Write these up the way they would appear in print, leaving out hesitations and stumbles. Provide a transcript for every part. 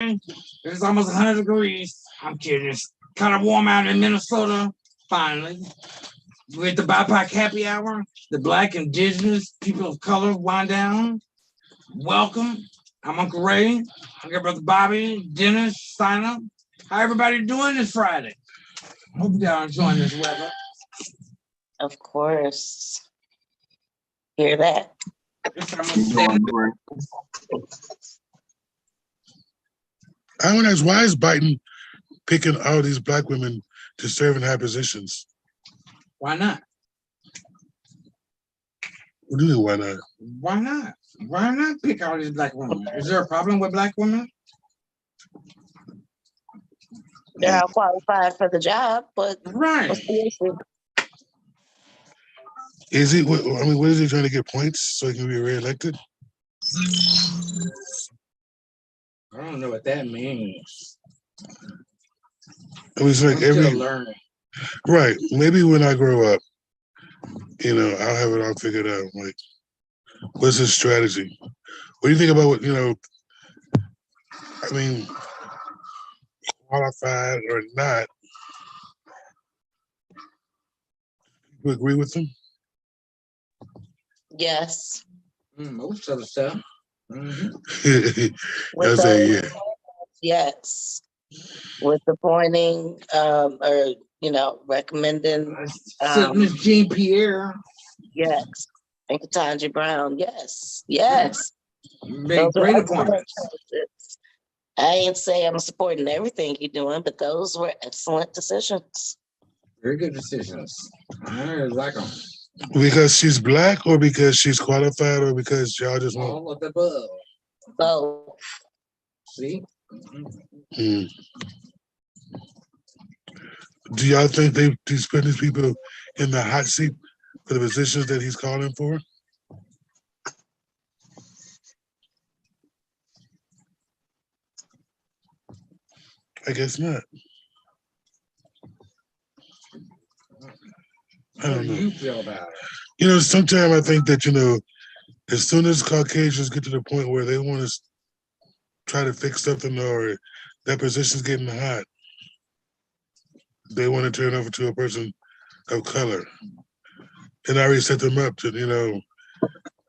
It's almost 100 degrees. I'm kidding. It's kind of warm out in Minnesota. Finally, we're at the BIPOC happy hour. The Black Indigenous People of Color wind down. Welcome. I'm Uncle Ray. I got Brother Bobby, Dennis, Steiner. How everybody doing this Friday? Hope y'all enjoying this weather. Of course. Hear that? I want to ask, why is Biden picking all these black women to serve in high positions? Why not? What do you mean, why not? Why not? Why not pick all these black women? Is there a problem with black women? They're all qualified for the job, but right. Is he? What is he trying to get points so he can be reelected? I don't know what that means. I mean, it's like still learning. Right. Maybe when I grow up, I'll have it all figured out. Like, what's his strategy? What do you think about qualified or not? You agree with him? Yes. Most of the stuff. I say yeah. Yes. With appointing recommending Miss Jean Pierre. Yes. And Ketanji Brown. Yes. Yes. Big great appointments. I ain't say I'm supporting everything you're doing, but those were excellent decisions. Very good decisions. I like them. Because she's black, or because she's qualified, or because y'all just want all of the above. Both. See? Mm. Do y'all think he's putting these people in the hot seat for the positions that he's calling for? I guess not. I don't know. How do you feel about it? Sometimes I think that, as soon as Caucasians get to the point where they want to try to fix something or that position's getting hot, they want to turn over to a person of color. And already set them up to,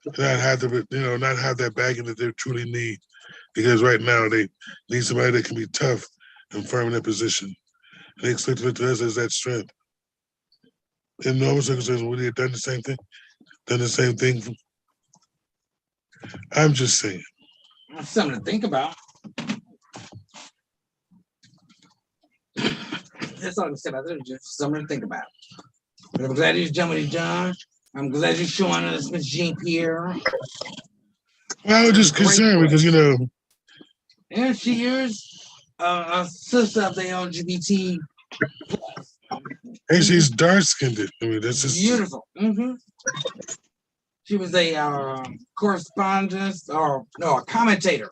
not have that bagging that they truly need. Because right now they need somebody that can be tough and firm in their position. And they expect it to us as that strength. In normal circumstances, would he have done the same thing? I'm just saying. That's something to think about. That's all I'm saying about it. Just something to think about. But I'm glad he's done what he's done. I'm glad you're showing us Miss Jean Pierre. Well, I was just concerned because, And she is a sister of the LGBT. And she's dark-skinned. I mean, that's just beautiful. Mm-hmm. She was a correspondent a commentator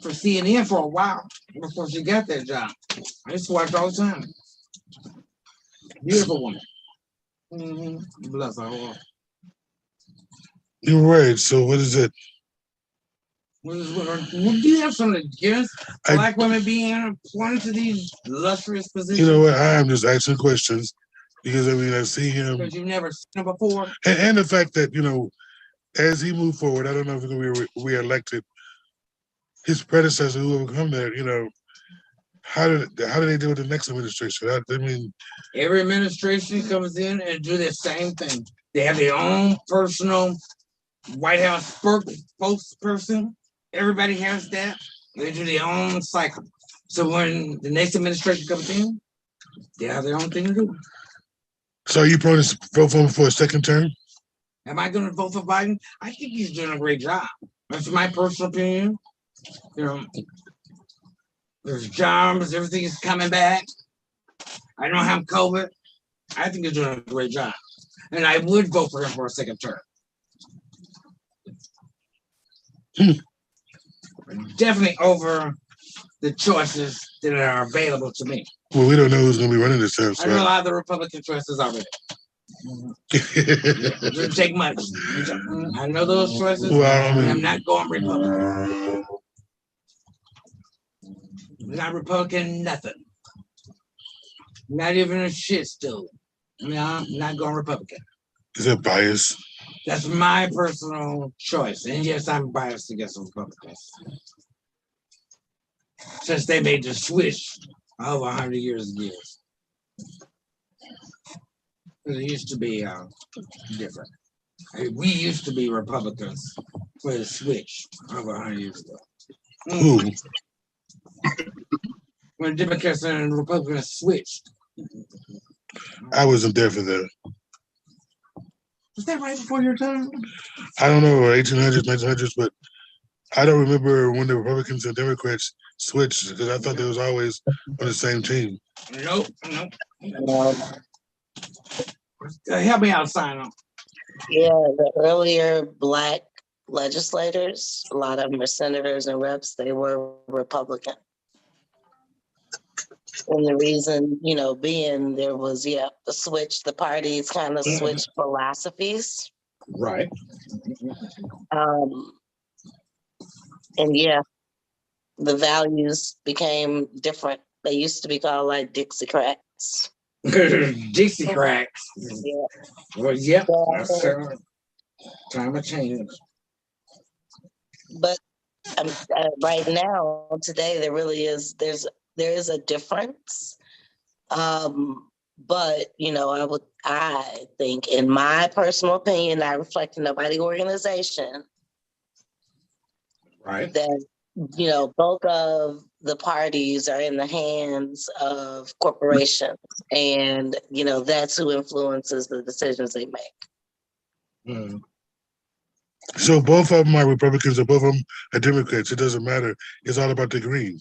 for CNN for a while before she got that job. I used to watch all the time. Beautiful woman. Mm-hmm. Bless her heart. You're right. So what is it? Do you have something against black women being appointed to these lustrous positions? You know what? I am just asking questions because I see him. Because you've never seen him before. And the fact that, as he moved forward, I don't know if he's going to be re-elected. His predecessor, who will come there, how do they deal with the next administration? Every administration comes in and do the same thing. They have their own personal White House spokesperson. Everybody has that. They do their own cycle. So when the next administration comes in, they have their own thing to do. So are you probably vote for him for a second term? Am I going to vote for Biden? I think he's doing a great job. That's my personal opinion. There's jobs, everything is coming back. I don't have COVID. I think he's doing a great job. And I would vote for him for a second term. Definitely over the choices that are available to me. Well, we don't know who's going to be running this time. So I know a lot of the Republican choices already. It doesn't take much. I know those choices. Well, I'm not going Republican. Not Republican, nothing. Not even a shit stove. No, I'm not going Republican. Is that bias? That's my personal choice. And yes, I'm biased against Republicans. Since they made the switch over 100 years ago. It used to be different. We used to be Republicans for the switch over 100 years ago. Who? When Democrats and Republicans switched. I wasn't there for that. Was that right before your time? I don't know, 1800s, 1900s, but I don't remember when the Republicans and Democrats switched because I thought they was always on the same team. Nope. Help me out, Sino. Yeah, the earlier Black legislators, a lot of them were senators and reps, they were Republican. And the reason, being there was, the switch, the parties kind of switched philosophies. Right. And the values became different. They used to be called like Dixiecrats. Dixie cracks. Yeah. Well, yep. That's time of change. But right now, today, there really is. There is a difference. But I think, in my personal opinion, not reflecting nobody's organization, right, that both of the parties are in the hands of corporations, and that's who influences the decisions they make. Mm. So both of them are Republicans or both of them are Democrats. It doesn't matter. It's all about the green.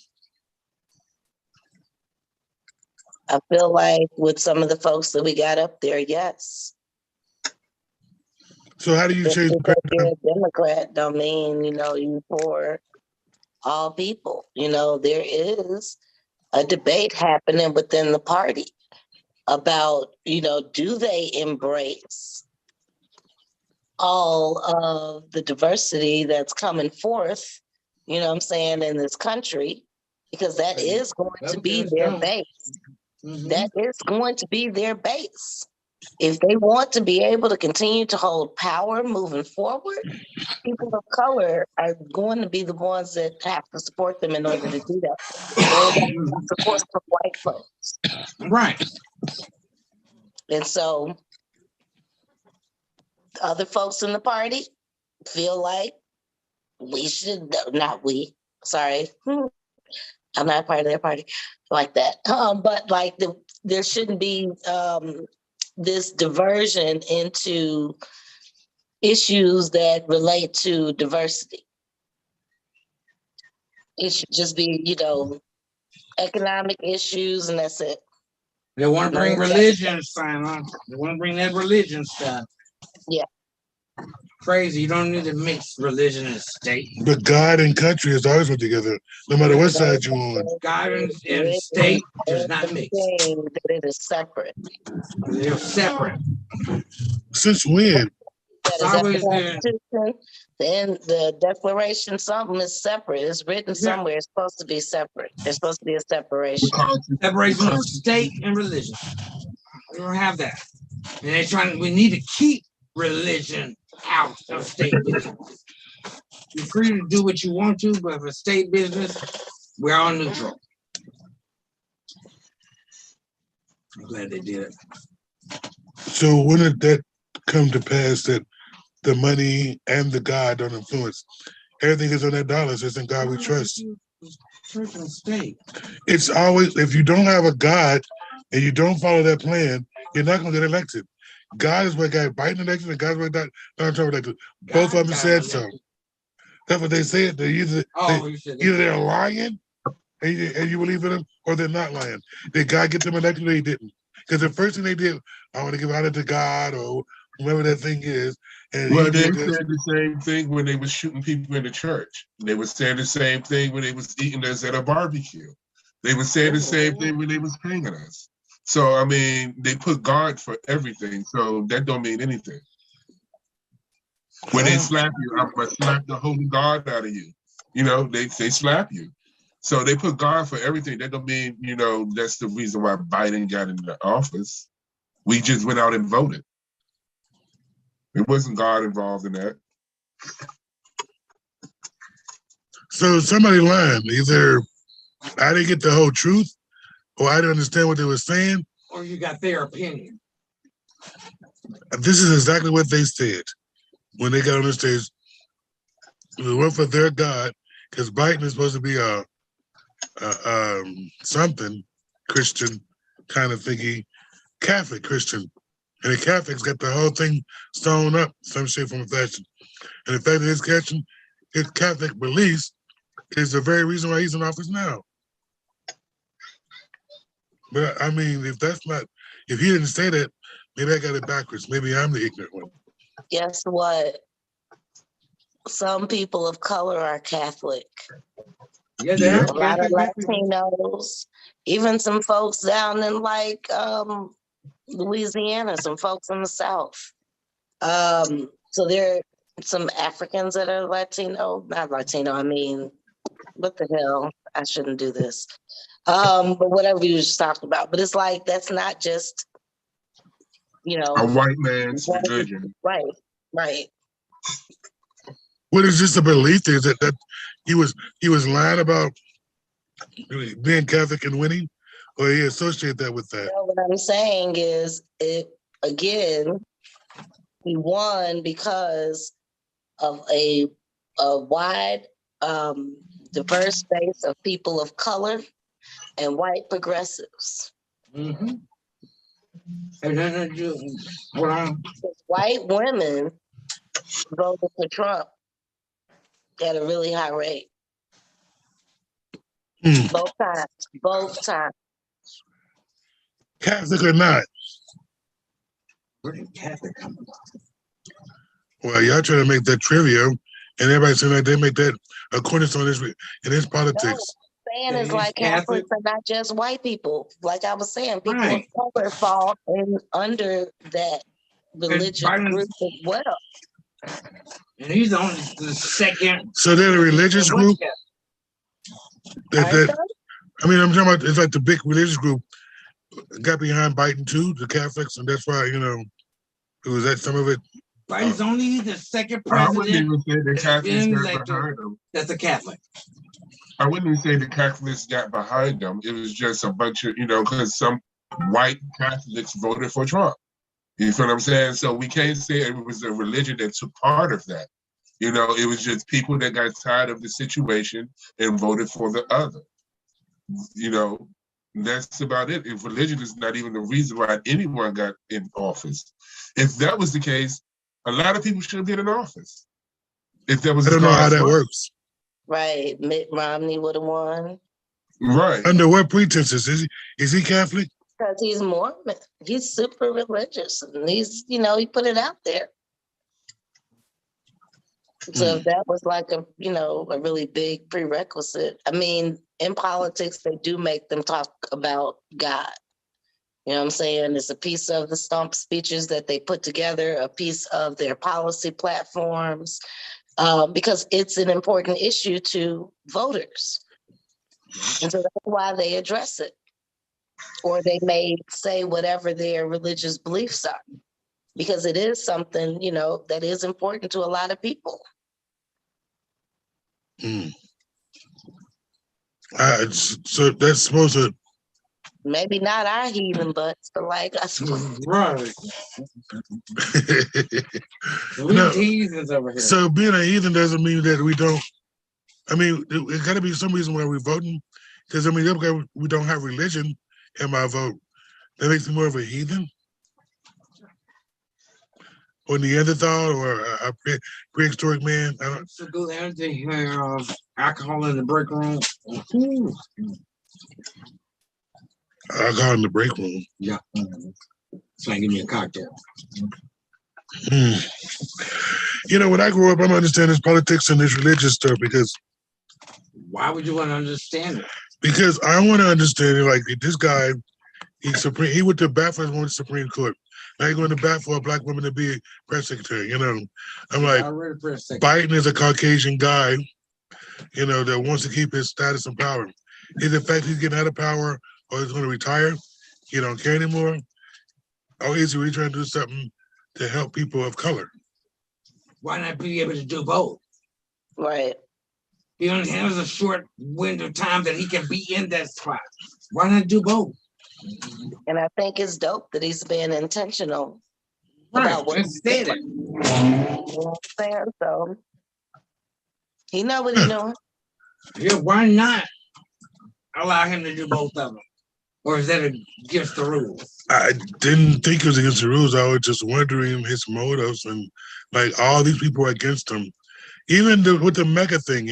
I feel like with some of the folks that we got up there, yes. So how do you change the paradigm? You're a Democrat don't mean, you for all people. There is a debate happening within the party about, do they embrace all of the diversity that's coming forth, in this country, because that is going to be their base. Mm-hmm. That is going to be their base. If they want to be able to continue to hold power moving forward, people of color are going to be the ones that have to support them in order to do that. Or support some white folks. Right. And so other folks in the party feel like we should, not we, sorry. I'm not part of their party like that. But like there shouldn't be this diversion into issues that relate to diversity. It should just be, economic issues, and that's it. They want to bring religion, Simon. They want to bring that religion stuff. Yeah. Crazy. You don't need to mix religion and state. But God and country has always went together, no matter what side you're on. God and state does not mix. It is separate. They're separate. Since when? It's always been. Then the Declaration, something is separate. It's written somewhere. It's supposed to be separate. There's supposed to be a separation. Separation of state and religion. We don't have that. And we need to keep religion out of state business. You're free to do what you want to, but for state business, we're all neutral. I'm glad they did it. So when did that come to pass that the money and the God don't influence? Everything is on that dollar. So it's in God we trust. Church and state. It's always, if you don't have a God and you don't follow that plan, you're not going to get elected. God is what got Biden elected and God is what got Donald Trump elected. Both of them said so. That's what they said. They're either they're lying and you believe in them, or they're not lying. Did God get them elected or he didn't? Because the first thing they did, I want to give honor to God or whoever that thing is. And well, they said the same thing when they was shooting people in the church. They were saying the same thing when they was eating us at a barbecue. They were saying the same thing when they was hanging us. So, I mean, they put God for everything. So that don't mean anything. When they slap you, I'm going to slap the holy God out of you. They slap you. So they put God for everything. That don't mean, that's the reason why Biden got in the office. We just went out and voted. It wasn't God involved in that. So somebody lying. Either I didn't get the whole truth, or I didn't understand what they were saying, or you got their opinion. This is exactly what they said when they got on the stage. We went for their God because Biden is supposed to be a something Christian kind of thingy, Catholic Christian, and the Catholics got the whole thing sewn up some shape, form, or fashion. And the fact that his Catholic beliefs is the very reason why he's in office now. But I mean, if he didn't say that, maybe I got it backwards. Maybe I'm the ignorant one. Guess what? Some people of color are Catholic. Yeah, they are a lot of Latinos, even some folks down in Louisiana, some folks in the South. So there are some Africans that are Latino, not Latino, I mean, what the hell? I shouldn't do this. But whatever you just talked about. But it's like, that's not just, a white man's religion. Right. What is just a belief? Is that he was lying about being Catholic and winning, or he associated that with that? What I'm saying is, he won because of a wide, diverse base of people of color and white progressives. Mm-hmm. Hold on. White women voted for Trump at a really high rate. Both times. Catholic or not? Where did Catholic come from? Well, y'all trying to make that trivia, and everybody saying like they make that a cornerstone in his politics. No, saying is like Catholics are not just white people. Like I was saying, people of color fall under that religious group as well. And he's on the second. So they're a religious group. I'm talking about, it's like the big religious group got behind Biden too, the Catholics, and that's why it was that some of it. Biden's only the second president. I wouldn't even say the Catholics got behind him. That's a Catholic. I wouldn't even say the Catholics got behind them. It was just a bunch of, because some white Catholics voted for Trump. You feel what I'm saying? So we can't say it was a religion that took part of that. It was just people that got tired of the situation and voted for the other. That's about it. If religion is not even the reason why anyone got in office. If that was the case, a lot of people shouldn't get in office. If that was, I don't know how that works. Right, Mitt Romney would have won. Right. Under what pretenses? Is he Catholic? Because he's Mormon. He's super religious, and he's he put it out there. So if that was like a really big prerequisite. I mean, in politics, they do make them talk about God. You know what I'm saying? It's a piece of the stump speeches that they put together, a piece of their policy platforms, because it's an important issue to voters. And so that's why they address it. Or they may say whatever their religious beliefs are, because it is something, that is important to a lot of people. So that's supposed to. Maybe not our heathen butts, but like us. Right. Heathens over here. So being a heathen doesn't mean that we don't. I mean, it got to be some reason why we're voting. Because we don't have religion in my vote. That makes me more of a heathen, or Neanderthal, or a prehistoric man. I don't. So go there. They have alcohol in the break room. Alcohol in the break room. Yeah. So give me a cocktail. When I grew up, I'm understanding this politics and this religious stuff because. Why would you want to understand it? Because I want to understand it. Like this guy, he went to bat for the Supreme Court. Now he's going to bat for a black woman to be press secretary. I'm like, Biden is a Caucasian guy. that wants to keep his status and power. Is the fact he's getting out of power or he's going to retire, he don't care anymore, or is he really trying to do something to help people of color? Why not be able to do both? Right. He only has a short window of time that he can be in that spot. Why not do both? And I think it's dope that he's being intentional Right, about what just he's said doing. it. You know what I'm saying? So he know what he's doing. Yeah, why not allow him to do both of them? Or is that against the rules? I didn't think it was against the rules. I was just wondering his motives, and like all these people are against him. Even with the mega thing,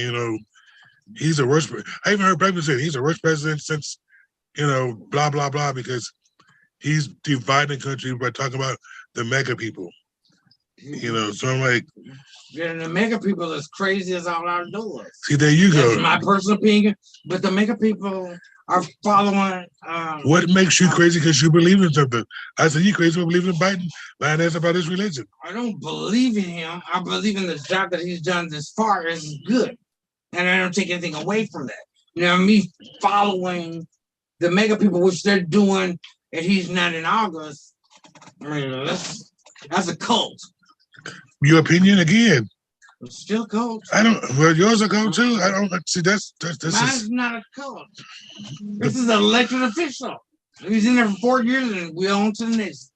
he's the worst. I even heard people say he's the worst president since, blah, blah, blah, because he's dividing the country by talking about the mega people. So I'm like, yeah, the mega people is crazy as all outdoors. See, there you go. That's my personal opinion. But the mega people are following. What makes you crazy because you believe in something? I said, you crazy for believing in Biden? Lying ass about his religion. I don't believe in him. I believe in the job that he's done this far is good. And I don't take anything away from that. Me following the mega people, which they're doing, and he's not in August. I mean, that's a cult. Your opinion again? It's still a cult. I don't. Well, yours a cult too. I don't see. That's Mine's not a cult. This is an elected official. He's in there for 4 years, and we on to the next.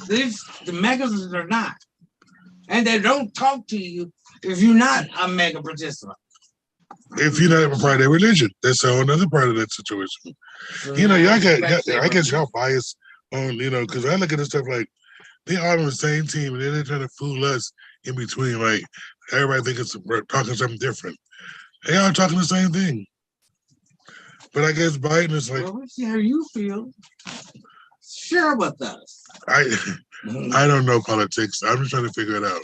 The megas are not, and they don't talk to you if you're not a mega participant. If you're not a part of their religion, that's another part of that situation. I guess y'all biased on, because I look at this stuff like they all on the same team, and then they're trying to fool us in between. Like everybody thinks it's talking something different. They all talking the same thing. But I guess Biden is like, well, let's see how you feel. Share with us. I don't know politics. I'm just trying to figure it out.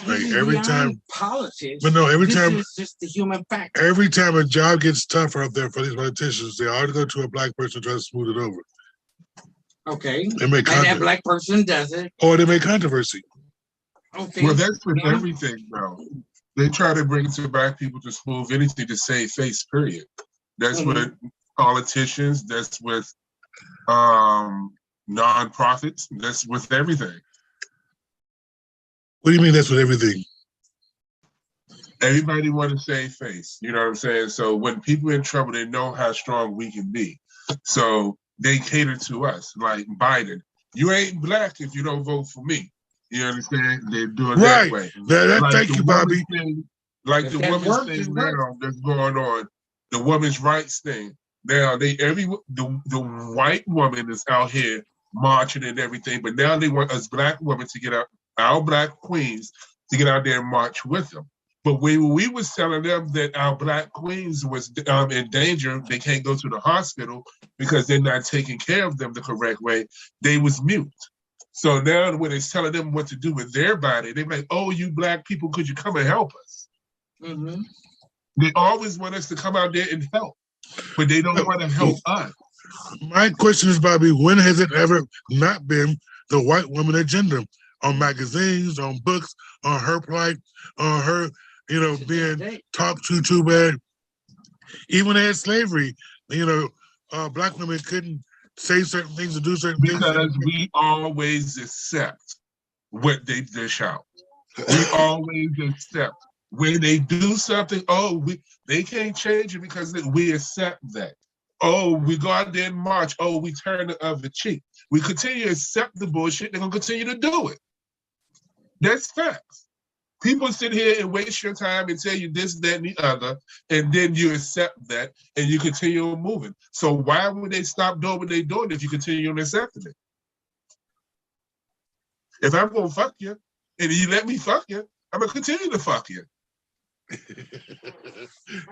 Like every time politics, but no, every time it's just the human factor. Every time a job gets tougher up there for these politicians, they always go to a black person to try to smooth it over. Okay, and that black person does it, or they make controversy. Okay. Well, that's with everything, bro. They try to bring it to black people to smooth anything to save face. Period. That's with politicians. That's with nonprofits. That's with everything. What do you mean that's with everything? Everybody want to save face. You know what I'm saying? So when people are in trouble, they know how strong we can be. So they cater to us. Like Biden, you ain't black if you don't vote for me. You understand? They do it that way. Like thank you, Bobby. Like the women's thing now that's going on, the women's rights thing. Now the white woman is out here marching and everything, but now they want us black women to get out, our black queens to get out there and march with them. But when we was telling them that our black queens was in danger, they can't go to the hospital because they're not taking care of them the correct way, they was mute. So now when it's telling them what to do with their body, they're like, oh, you black people, could you come and help us? Mm-hmm. They always want us to come out there and help, but they don't want to help us. My question is, Bobby, when has it ever not been the white woman agenda on magazines, on books, on her plight, on her, being talked to too bad? Even when they had slavery, black women couldn't say certain things and do certain things. Because we always accept what they dish out. We always accept. When they do something, they can't change it because we accept that. Oh, we go out there and march. Oh, we turn the other cheek. We continue to accept the bullshit. They're going to continue to do it. That's facts. People sit here and waste your time and tell you this, that, and the other, and then you accept that and you continue moving. So why would they stop doing what they're doing if you continue on accepting it? If I'm going to fuck you and you let me fuck you, I'm going to continue to fuck you.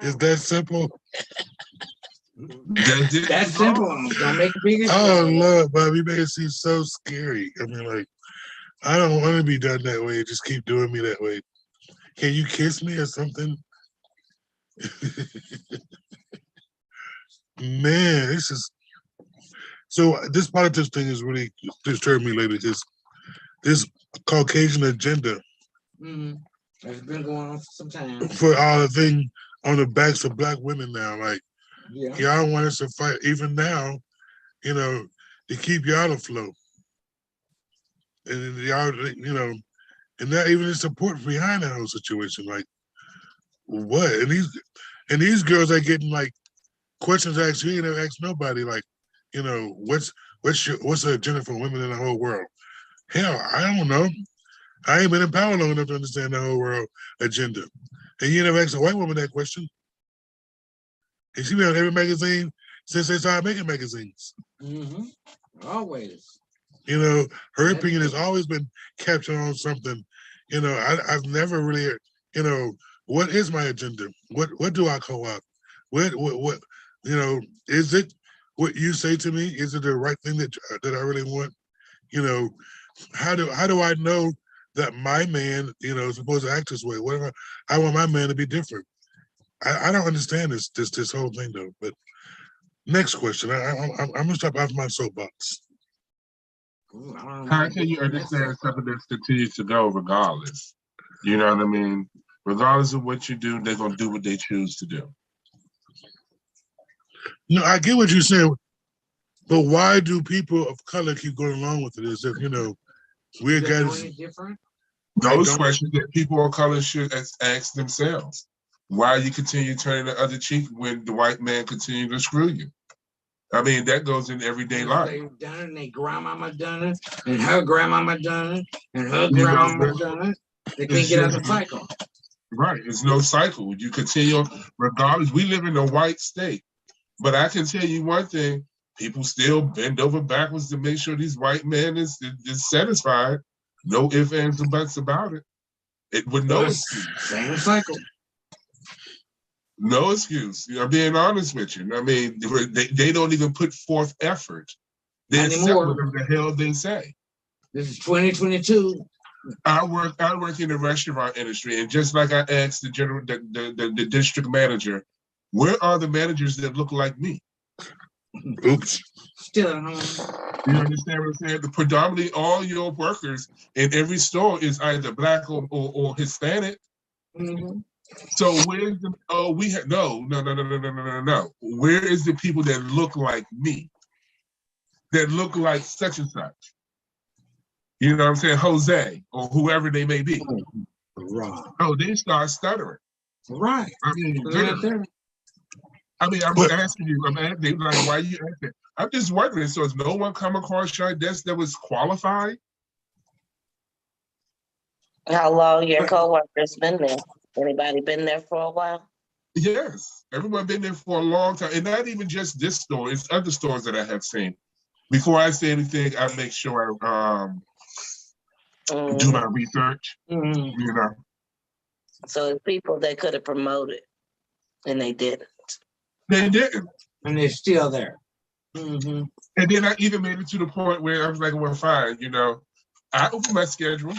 Is that simple? That's simple. Don't make a big issue. Oh, Lord, Bobby, you make it seem so scary. I mean, like, I don't want to be done that way. Just keep doing me that way. Can you kiss me or something? Man, it's just... So this politics thing is really disturbed me lately because this Caucasian agenda It's been going on for some time. For all the thing on the backs of black women now. Like, Yeah. y'all want us to fight even now, to keep y'all afloat. And y'all, and not even the support behind that whole situation. Like, what? And these girls are getting like questions asked. You ain't never asked nobody. Like, what's the agenda for women in the whole world? Hell, I don't know. I ain't been in power long enough to understand the whole world agenda. And you never asked a white woman that question. And she been on every magazine since they started making magazines. Mm-hmm. Always. Her opinion has always been captured on something. I've never really, what is my agenda? What do I co-op? What, is it what you say to me? Is it the right thing that I really want? How do I know that my man, is supposed to act this way? Whatever, I want my man to be different. I don't understand this whole thing though. But next question, I'm gonna stop off my soapbox. Ooh, I don't know How what can you the next understand step. something that continues to go regardless? You know what I mean? Regardless of what you do, they're gonna do what they choose to do. No, I get what you're saying, but why do people of color keep going along with it? As if we're They're guys. doing it different. Those questions that people of color should ask themselves. Why you continue turning the other cheek when the white man continue to screw you? I mean, that goes in everyday life. They've done it, and their grandmama done it, and her grandmama done it, and her You know, grandmama done it. They can't it's get out just the cycle. right. It's no cycle. You continue regardless. We live in a white state, but I can tell you one thing: people still bend over backwards to make sure these white men is satisfied. No ifs, ands, or buts about it. It with no excuse. Same cycle. No excuse. I'm being honest with you. I mean, they don't even put forth effort. They accept Anymore. whatever the hell they say. This is 2022. I work in the restaurant industry, and just like I asked the district manager, where are the managers that look like me? Oops. Still at home. You understand what I'm saying? Predominantly all your workers in every store is either black or Hispanic. Mm-hmm. So where's the no. Where is the people that look like me? That look like such and such? You know what I'm saying? Jose or whoever they may be. Right. Oh, they start stuttering. Right. I mean, Right. I'm asking you, like, why are you asking? I'm just wondering, so has no one come across your desk that was qualified? How long your coworkers been there? Anybody been there for a while? Yes, everyone been there for a long time. And not even just this store, it's other stores that I have seen. Before I say anything, I make sure I do my research, you know. So it's people they could have promoted and they didn't. They didn't. And they're still there. Mm-hmm. And then I even made it to the point where I was like, well, fine, I open my schedule,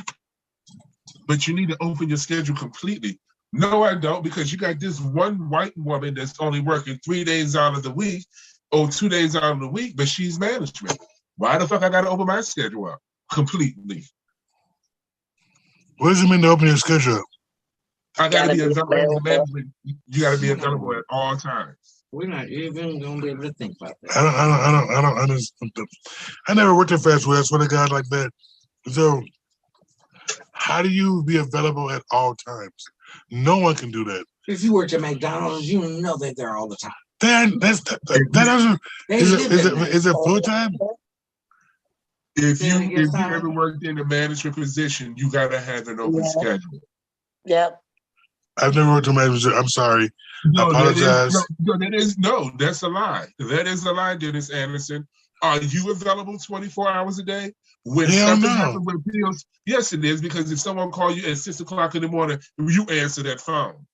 but you need to open your schedule completely. No, I don't, because you got this one white woman that's only working 3 days out of the week or 2 days out of the week, but she's management. Why the fuck I got to open my schedule up completely? What does it mean to open your schedule up? I got to be available. You got to be available at all times. We're not even gonna be able to think about that. I don't understand. I never worked at fast food. I swear to God, like that. So, how do you be available at all times? No one can do that. If you worked at McDonald's, you know that they're all the time. That doesn't. Is it full time? If you ever worked in a management position, you got to have an open schedule. Yep. I've never worked in management. I'm sorry. No, I apologize. That's a lie. That is a lie, Dennis Anderson. Are you available 24 hours a day? When something happens with bills, yes, it is, because if someone calls you at 6 o'clock in the morning, you answer that phone.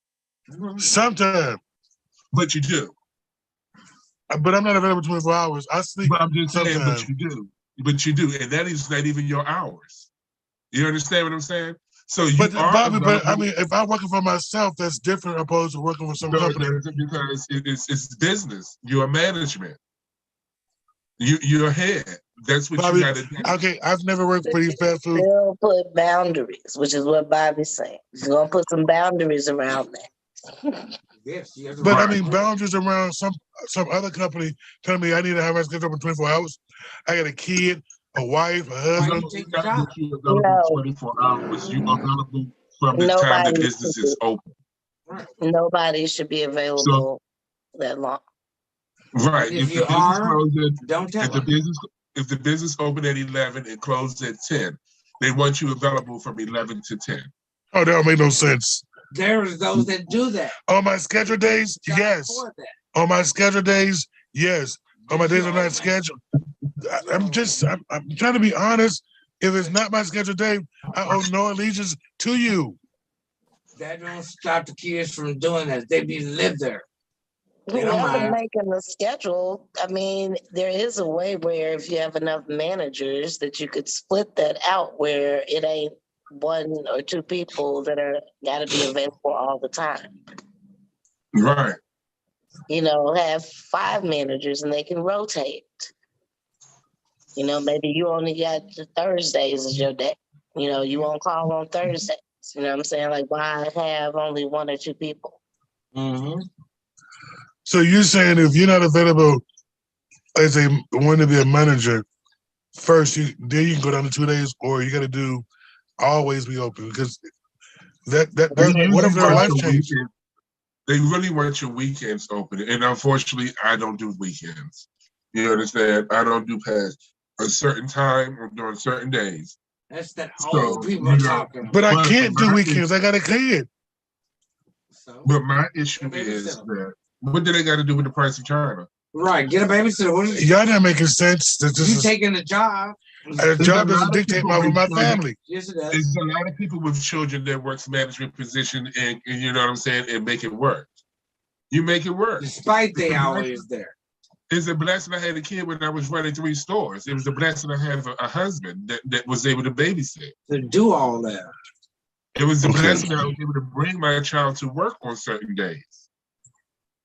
Sometimes. But you do. But I'm not available 24 hours. I sleep. But I'm just saying, but you do. But you do. And that is not even your hours. You understand what I'm saying? So you Bobby, but I mean, if I'm working for myself, that's different opposed to working with some company. Because it's business. You're management. You're ahead. That's what Bobby, you got to do. okay, I've never worked for these fast food. They'll put boundaries, which is what Bobby's saying. He's gonna put some boundaries around that. Yes, you have to But I work. mean, boundaries around some other company telling me I need to have my schedule for 24 hours. I got a kid, a wife, a husband. Take You the got job. that you available No. 24 hours. You available from the time the business is open. Nobody should be available that long. Right. If If you the business are, closes, don't tell if the them. business open at 11 and closed at 10, they want you available from 11 to 10. Oh, that don't make no sense. There's those that do that. On my scheduled days, Job yes. for that. On my scheduled days, yes. On my days are not scheduled. I'm trying to be honest. If it's not my scheduled day, I owe no allegiance to you. That don't stop the kids from doing that. They be live there. They don't Whoever's mind. making the schedule, I mean, there is a way where if you have enough managers that you could split that out where it ain't one or two people that are gotta be available all the time. Right. You know, have 5 managers and they can rotate. You know, maybe you only got the Thursdays as your day. You know, you won't call on Thursdays. You know what I'm saying? Like, why have only 1 or 2 people? Mm-hmm. So you're saying if you're not available as a want to be a manager, first then you can go down to 2 days, or you got to do always be open because that's what if their life changed? They really want your weekends open, and unfortunately, I don't do weekends. You understand? I don't do past a certain time or during certain days. That's that old people talking. But I can't do weekends. I got a kid. So, but my issue is that what do they got to do with the price of China? Right, get a babysitter. What is Y'all not making sense. you taking a job? A job doesn't dictate my family. Yes, it does. There's a lot of people with children that works management position, and you know what I'm saying, and make it work. You make it work. Despite they always there. It's a blessing I had a kid when I was running 3 stores. It was a blessing I have a husband that was able to babysit. To do all that. It was a blessing that I was able to bring my child to work on certain days.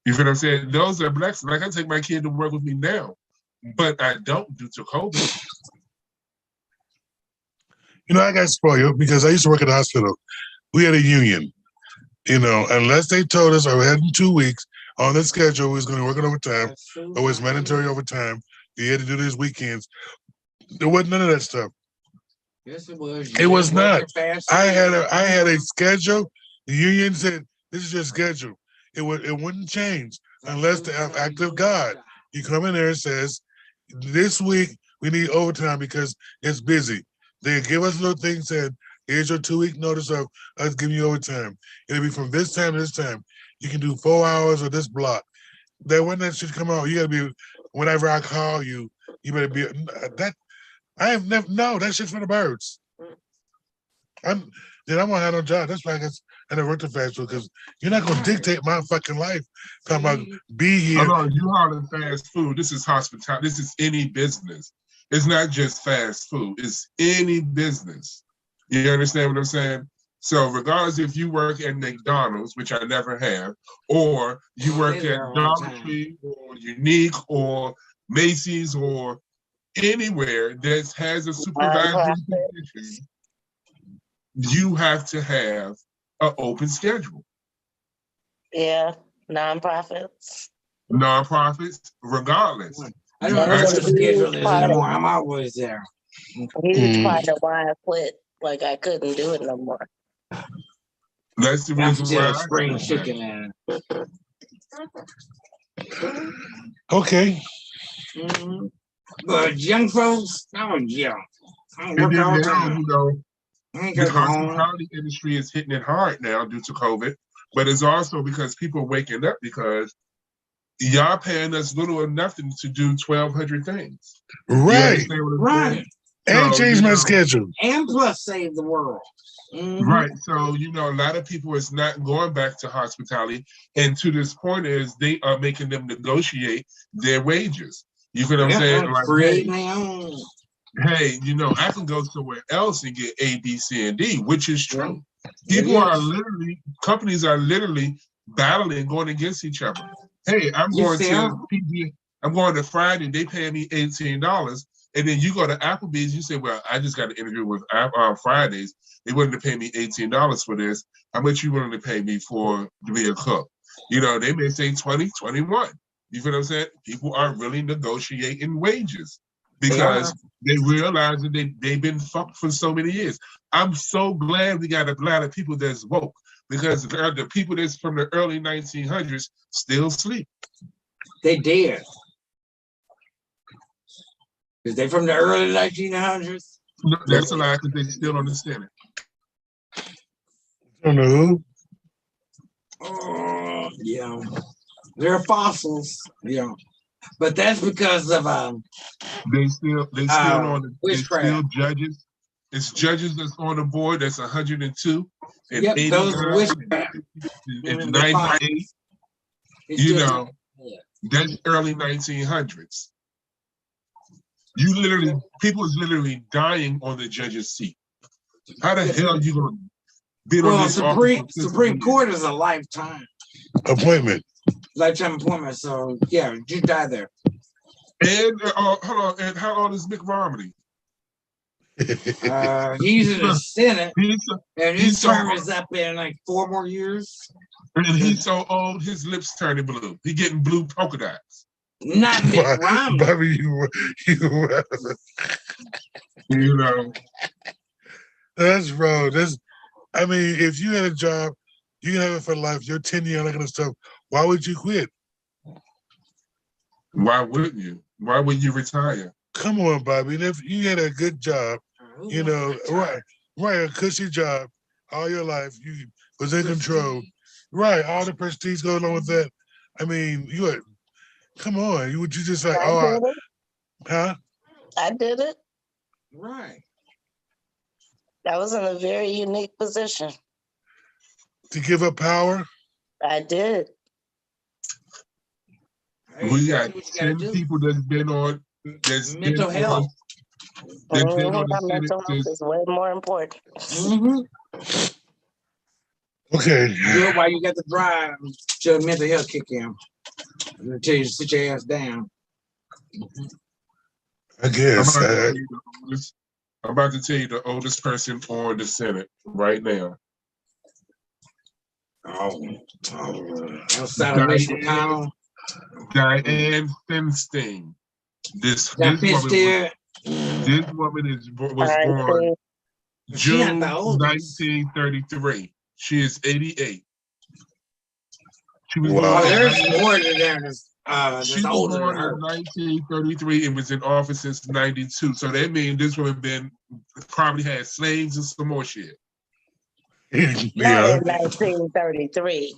You feel what I'm saying? Those are blessings. Like I take my kid to work with me now, but I don't due to COVID. You know, I got spoiled because I used to work at the hospital. We had a union. You know, unless they told us I had in 2 weeks on the schedule, we was going to work it overtime, or it was mandatory overtime. You had to do these weekends. There wasn't none of that stuff. Yes, it was. It was not. I had a schedule. The union said, "This is your schedule." It wouldn't change unless the act of God. You come in there and says, "This week we need overtime because it's busy." They give us a little thing said, "Here's your 2-week notice of us giving you overtime. It'll be from this time to this time. You can do 4 hours of this block." Then when that shit come out, you gotta be. Whenever I call you, you better be that. I have never that shit's for the birds. I won't have no job. That's why I never worked at fast food because you're not gonna dictate my fucking life. Talking about be here. Hold on, you hollering fast food. This is hospitality. This is any business. It's not just fast food. It's any business. You understand what I'm saying? So regardless if you work at McDonald's, which I never have, or you work at Dollar Tree or Unique or Macy's or anywhere that has a supervisory position, you have to have an open schedule. Yeah, nonprofits. Nonprofits, regardless. I don't know what the schedule is anymore. I'm always there. Huge part of why I quit. Like I couldn't do it no more. That's the reason why. Spring chicken in. Okay. Mm-hmm. But young folks, I was young. I And work then all the now, time. you know, I ain't the got to home. hospitality industry is hitting it hard now due to COVID, but it's also because people are waking up because y'all paying us little or nothing to do 1,200 things. Right. Right. And So, change my schedule. And plus save the world. Mm-hmm. Right. So, you know, a lot of people is not going back to hospitality. And to this point is they are making them negotiate their wages. You feel what I'm saying? Like, creating their own. Hey, you know, I can go somewhere else and get A, B, C, and D, which is true. Yeah. People are literally, companies are literally battling, going against each other. Hey, I'm going to PG. I'm going to Friday, they paying me $18. And then you go to Applebee's, you say, well, I just got an interview with Fridays. They willing to pay me $18 for this. How much you willing to pay me to be a cook? You know, they may say 20, 21. You feel what I'm saying? People are really negotiating wages because they realize that they've been fucked for so many years. I'm so glad we got a lot of people that's woke because the people that's from the early 1900s still sleep. They dead. Is they from the early 1900s? No, that's a lie because they still understand it. I don't know who. Yeah. They're fossils, yeah. But that's because of they still on witchcraft. They still judges. It's judges that's on the board. That's 102 and yep, 89 those are witchcraft. and 98. You know, that's early 1900s. People is literally dying on the judge's seat. How the hell are you gonna bid on this? Supreme Court is a lifetime appointment. Lifetime appointment. So yeah, you die there. And hold on. And how old is Mitt Romney? He's in the Senate, and his term is up in like 4 more years. And he's so old, his lips turning blue. He getting blue polka dots. Not Mitt Romney. Bobby, you know. That's wrong. I mean, if you had a job, you can have it for life. Your tenure, all that kind of stuff. Why would you quit? Why wouldn't you? Why would you retire? Come on, Bobby. And if you had a good job, you know, right, a cushy job all your life, you was in control. Right, all the prestige going on with that. I mean, come on. You just like, I did it. Right. I was in a very unique position. To give up power? I did. We got 10 people that's been on mental health. Mental health is way more important. Okay. Do it while you got the drive till mental health kick in. I'm gonna tell you to sit your ass down. I guess. I'm about to tell you the oldest person on the Senate right now. Outside of Mitch McConnell. Dianne Feinstein. This woman was born June 1933. She is 88. She was there's more than that. She was born in 1933 and was in office since 92. So that means this woman probably had slaves and some more shit. Not in 1933.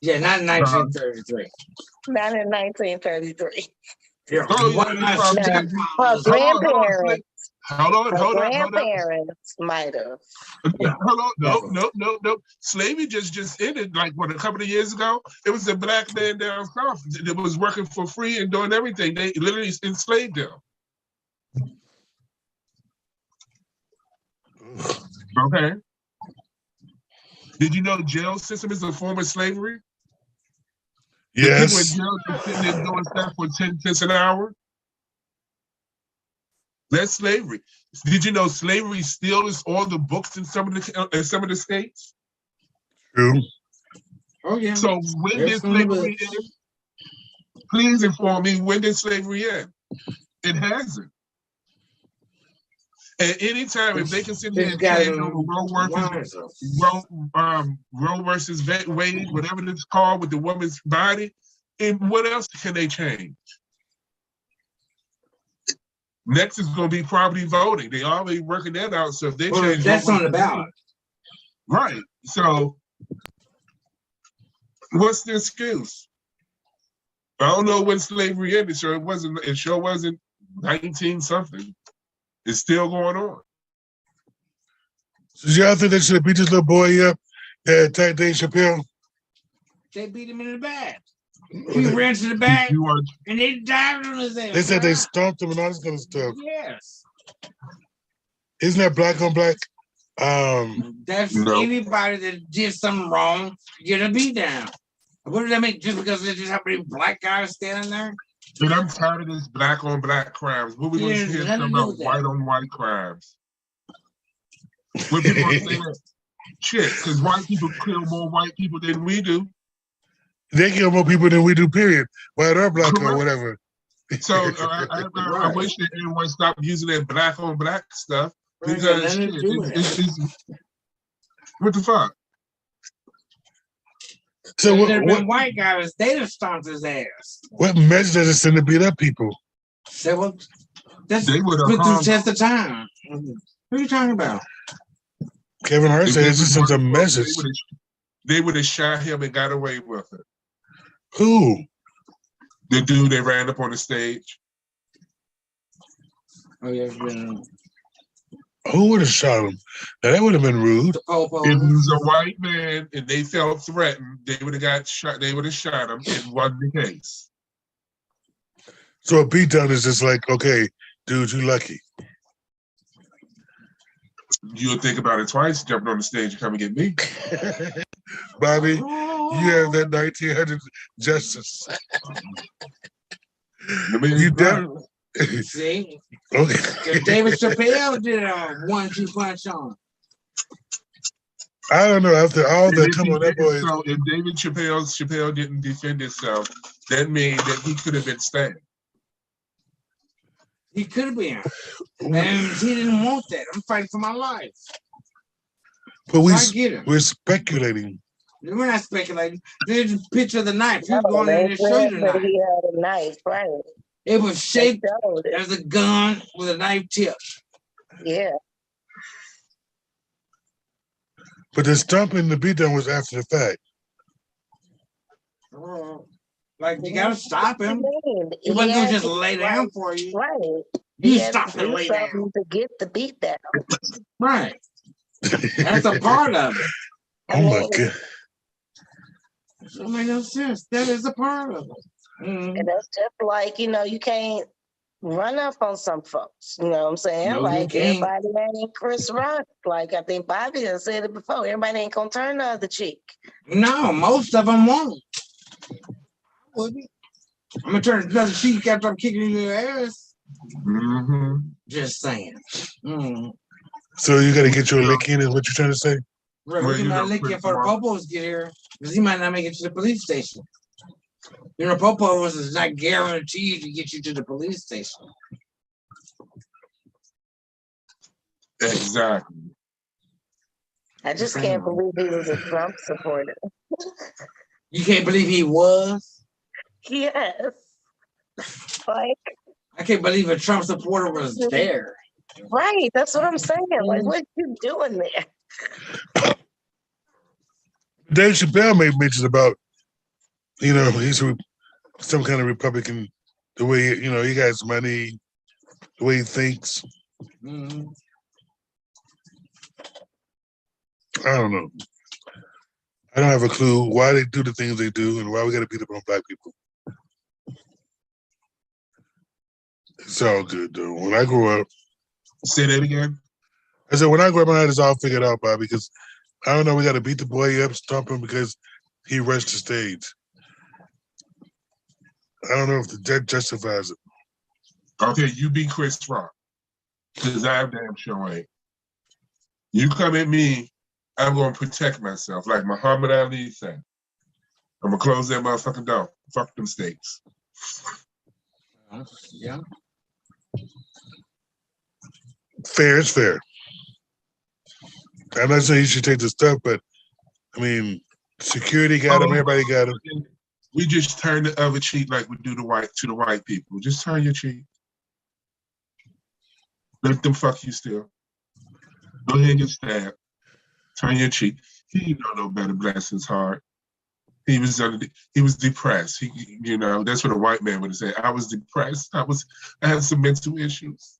Yeah, not in 1933. Not in 1933. Yeah. Her grandparents. Hold on. Grandparents might have. Hold on. No. Slavery just ended like a couple of years ago. It was a black man down south that was working for free and doing everything. They literally enslaved them. Okay. Did you know jail system is a form of slavery? Yes. The people in jail are sitting there doing stuff for 10 cents an hour. That's slavery. Did you know slavery still is on the books in some of the states? True. Oh yeah. So when did slavery end? Please inform me, when did slavery end? It hasn't. At any time, if they can sit here and change Roe versus Wade, whatever it's called, with the woman's body, and what else can they change? Next is going to be property voting. They already working that out. So if they change, that's on the ballot, right? So what's the excuse? I don't know when slavery ended. So it sure wasn't 19 something. It's still going on. So y'all think they should have beat this little boy up that attacked Dave Chappelle? They beat him in the back. He ran to the back and they dived on his ass. They said they stomped him and all this kind of stuff. Yes. Isn't that black on black? That's anybody that did something wrong, get a beat down. What does that mean? Just because there's just how many black guys standing there? And I'm tired of this black on black crimes. What we gonna Yeah, hear nothing something to do about with that. white on white crimes? When people gonna say that? Shit, because white people kill more white people than we do. They kill more people than we do, period. White or black or Correct. whatever. So I Right. wish that everyone stopped using that black on black stuff Ain't got because nothing shit, to do with it's what the fuck? So If there what been white guys, they'd have stomped his ass. what message does it send to beat up people? So what? That's They would have put through hung test of time. What are you talking about? Kevin Hart if said they it just was sends a white folks, message. they would have shot him and got away with it. Who? The dude that ran up on the stage. Oh yeah, it's been Who would have shot him? Now, that would have been rude. the popo. If he was a white man and they felt threatened, they would have got shot. They would have shot him and won the case. So a beatdown is just like, okay, dude, you lucky. You'll think about it twice, jumping on the stage and come and get me. Bobby, you have that 1900 justice. You definitely. See, Okay. if David Chappelle did a 1-2 punch on him. I don't know. After all And that, if come he on, that didn't- boy is. So if David Chappelle didn't defend himself, that means that he could have been stabbed. He could have been, and he didn't want that. I'm fighting for my life. But So I get him. we're speculating. We're not speculating. There's a picture of the knife. He was No, going in they there to show you the said that knife. he had a knife, right? It was They shaped showed it. as a gun with a knife tip. Yeah. But the stomping, the beatdown was after the fact. Like you gotta stop him. He He wasn't gonna had just to, lay down for you. right. You He had stop to and do lay down. something to get the beat down. Right. That's a part of it. Oh my God. It don't make no sense. That is a part of it. Mhm. And that's just like, you can't run up on some folks. You know what I'm saying? No, you Like can't. everybody ain't Chris Rock. Like I think Bobby has said it before. Everybody ain't gonna turn the other cheek. No, most of them won't. Wouldn't. I'm gonna turn the other cheek after I'm kicking in your ass. Mm-hmm. Just saying. Mm. So you got to get your lick in, is what you're trying to say? Right, Well, we you might know, lick you Chris for the Rock- popos get here because he might not make it to the police station. Popos is not guaranteed to get you to the police station. Exactly. I just can't believe he was a Trump supporter. You can't believe he was? Yes. Like, I can't believe a Trump supporter was there. right. That's what I'm saying. Like, what you doing there? Dave Chappelle made mention about, he's some kind of Republican, the way, he got money, the way he thinks. Mhm. I don't know. I don't have a clue why they do the things they do and why we got to beat up on black people. It's all good, though. When I grew up, Say that again. I said, when I grew up, I had this all figured out, Bobby, because I don't know, we got to beat the boy up, stomp him because he rushed the stage. I don't know if that justifies it. Okay, you be Chris Rock. Because I damn sure ain't. You come at me, I'm going to protect myself, like Muhammad Ali said. I'm going to close that motherfucking door. Fuck them steaks. Yeah. Fair is fair. I'm not saying you should take the stuff, but I mean, security got him, everybody got him. We just turn the other cheek like we do to the white people. Just turn your cheek. Let them fuck you still. Go ahead and get stabbed. Turn your cheek. He know no better, bless his heart. He was depressed. That's what a white man would have said. I was depressed. I had some mental issues.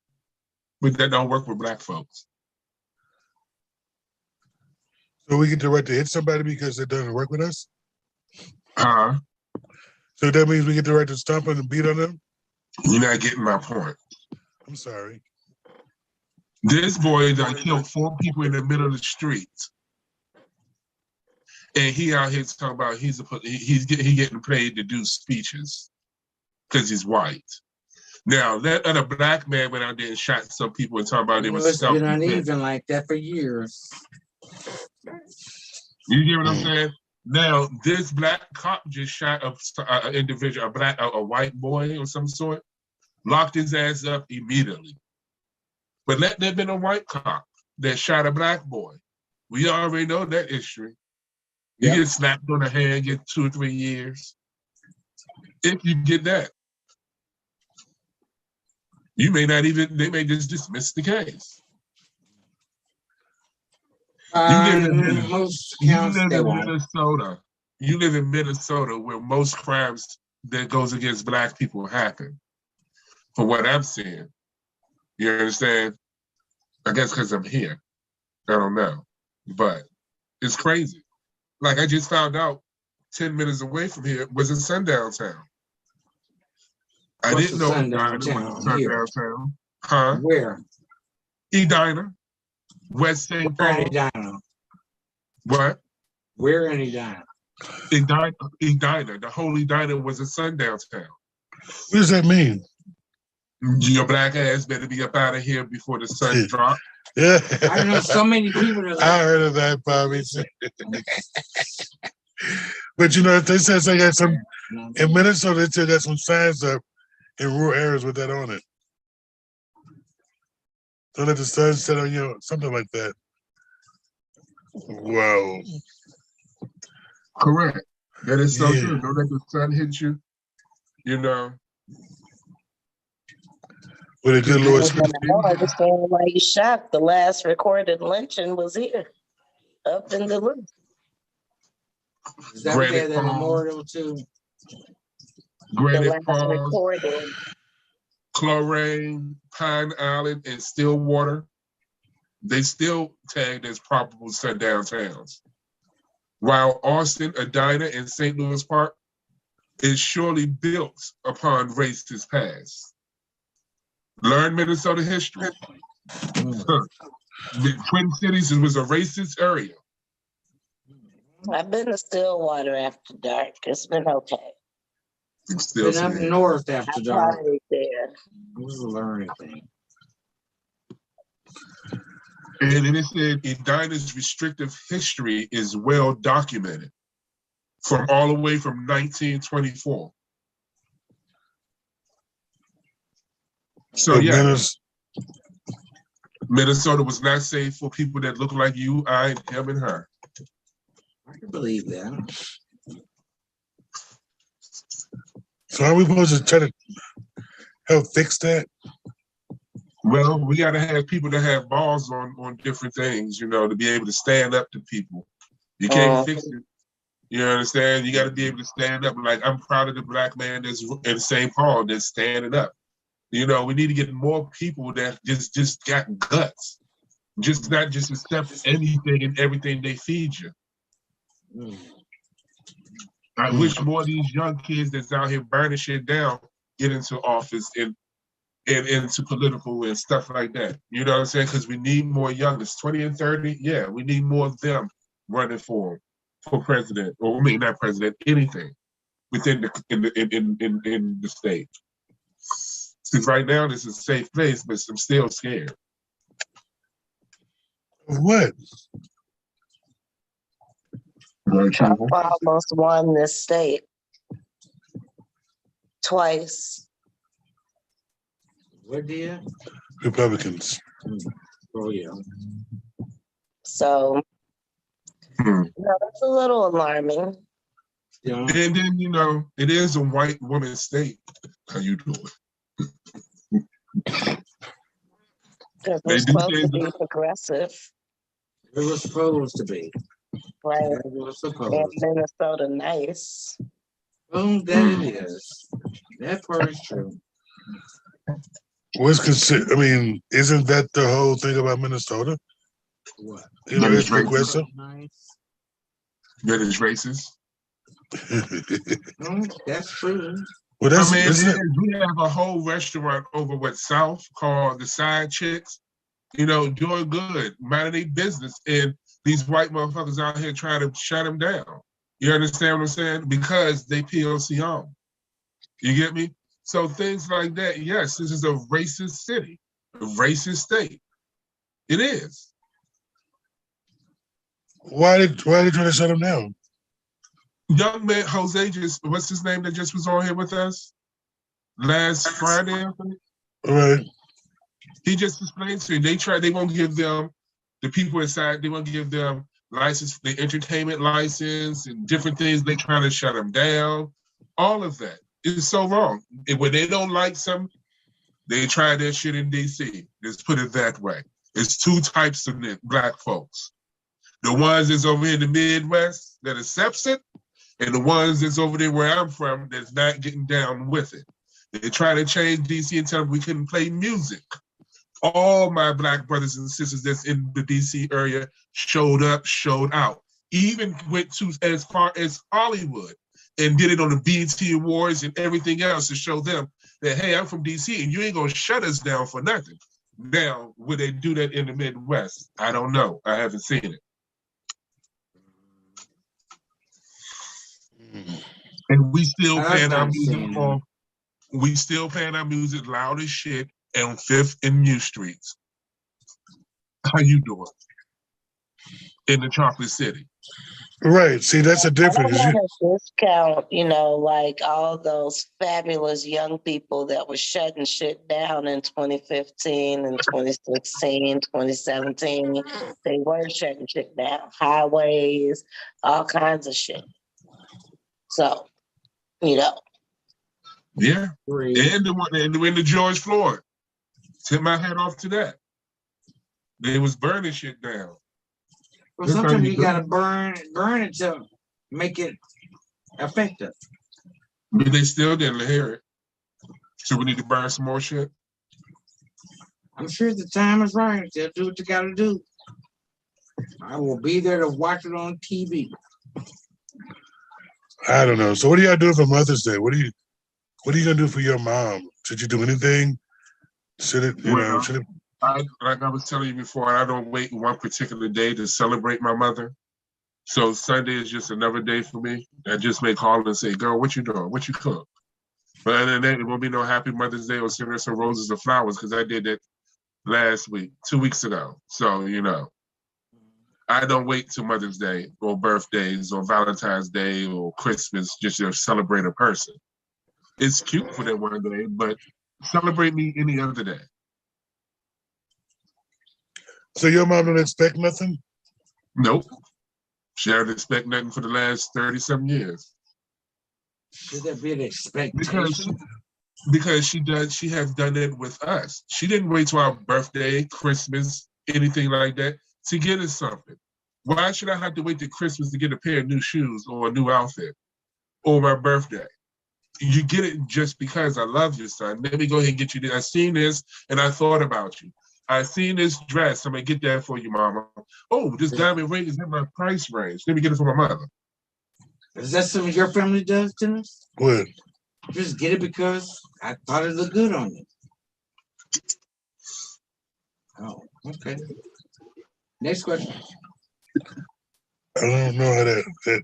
But that don't work with black folks. So we get the right to hit somebody because it doesn't work with us? Huh? So that means we get the right to stomp on and beat on them? You're not getting my point. I'm sorry. This boy done killed 4 people in the middle of the street. And he out here talking about he getting paid to do speeches. because he's white. Now, that other black man went out there and shot some people and talking about it was It's been self-defense. uneven like that for years. You get what I'm saying? Now, this black cop just shot an individual, a white boy or some sort, locked his ass up immediately. But let there been a white cop that shot a black boy. We already know that history. You get slapped on the hand, get 2 or 3 years. If you get that. You may not even, they may just dismiss the case. Most counts they won't. Minnesota. You live in Minnesota where most crimes that goes against black people happen. From what I'm seeing. You understand? I guess because I'm here. I don't know. But it's crazy. Like I just found out 10 minutes away from here was a sundown town. I didn't know Edina was a sundown town. Huh? Where? Edina. West St. Paul. Where in Edina? What? Where in Edina? Edina. The whole Edina was a sundown town. What does that mean? Your black ass better be up out of here before the sun drops. Yeah. I know so many people that I heard of that, Bobby. But you know, they said they got some in Minnesota. They still got some signs up in rural areas with that on it. Don't let the sun set on you, something like that. Wow. Correct. That is so true. Don't let the sun hit you. You know. With a good Lord. I understand why you shocked. The last recorded lynching was here, up in the loop. Is that where the memorial to? Granite Falls, recorded. Coleraine, Pine Island, and Stillwater. They still tagged as probable sundown towns. While Austin, Edina, and St. Louis Park is surely built upon racist past. Learn Minnesota history. The Twin Cities was a racist area. I've been to Stillwater after dark. It's been okay. It's still been up north after dark. There. We'll learn anything. And it said Edina's restrictive history is well documented from all the way from 1924. So yeah, Minnesota was not safe for people that look like you, I, him, and her. I can believe that. So are we supposed to try to help fix that? Well, we got to have people that have balls on different things, you know, to be able to stand up to people. You can't fix it. You understand? You got to be able to stand up. Like, I'm proud of the black man that's in St. Paul that's standing up. You know, we need to get more people that just got guts. Just not just accept anything and everything they feed you. I wish more of these young kids that's out here burning shit down get into office and into political and stuff like that. You know what I'm saying? Because we need more youngsters, 20 and 30. Yeah, we need more of them running for president, or I mean not president, anything within the state. Because right now this is a safe place, but I'm still scared. What? Trump almost won this state twice. What did? Republicans. Oh yeah. So that's a little alarming. Yeah. And then, you know, it is a white woman state. How you doing? Because we're supposed to be progressive. It was supposed to be. Right. It was supposed and Minnesota nice. Boom, that it is. That part is true. What's considered? I mean, isn't that the whole thing about Minnesota? What? You know, it's progressive. That is racist. That's true. Well, that's, I mean, we have a whole restaurant over South called the Side Chicks, you know, doing good, minding their business, and these white motherfuckers out here trying to shut them down. You understand what I'm saying? Because they POC on. You get me? So things like that, yes, this is a racist city, a racist state. It is. Why they trying to shut him down? Young man Jose what's his name that just was on here with us last Friday, I think? All right. He just explained to me they won't give them, the people inside, they won't give them license, the entertainment license and different things. They trying to shut them down. All of that is so wrong. And when they don't like something, they try that shit in DC. Let's put it that way. It's two types of Black folks. The ones that's over here in the Midwest that accepts it, and the ones that's over there where I'm from that's not getting down with it. They try to change DC and tell them we couldn't play music. All my Black brothers and sisters that's in the DC area showed up, showed out. Even went to as far as Hollywood and did it on the BET Awards and everything else to show them that, hey, I'm from DC and you ain't gonna shut us down for nothing. Now, would they do that in the Midwest? I don't know. I haven't seen it. And we still playing our music on, we still playing our music loud as shit on 5th and New Streets. How you doing? In the Chocolate City. Right. See, that's a difference. I don't want to discount, you know, like all those fabulous young people that were shutting shit down in 2015 and 2016, 2017. They were shutting shit down. Highways, all kinds of shit. So, you know. Yeah. And the George Floyd. Tip my hat off to that. They was burning shit down. Well, sometimes you gotta burn it to make it effective. But they still didn't hear it. So we need to burn some more shit. I'm sure the time is right. They'll do what you gotta do. I will be there to watch it on TV. I don't know. So what do y'all do for Mother's Day? What are you gonna do for your mom? Should you do anything? Like I was telling you before, I don't wait one particular day to celebrate my mother. So Sunday is just another day for me. I just may call and say, girl, what you doing? What you cook? But other than that, it won't be no happy Mother's Day or send her some roses or flowers because I did that last week, 2 weeks ago. So, you know, I don't wait till Mother's Day or birthdays or Valentine's Day or Christmas just to celebrate a person. It's cute for that one day, but celebrate me any other day. So your mom don't expect nothing? Nope. She hasn't expect nothing for the last 30-something years. Should there be an expectation? Because she has done it with us. She didn't wait till our birthday, Christmas, anything like that to get us something. Why should I have to wait till Christmas to get a pair of new shoes or a new outfit or my birthday? You get it just because I love you, son. Let me go ahead and get you this. I seen this and I thought about you. I seen this dress. I'm gonna get that for you, mama. Oh, this diamond ring is in my price range. Let me get it for my mother. Is that something your family does, Dennis? What? Just get it because I thought it looked good on you. Oh, okay. Next question. I don't know how that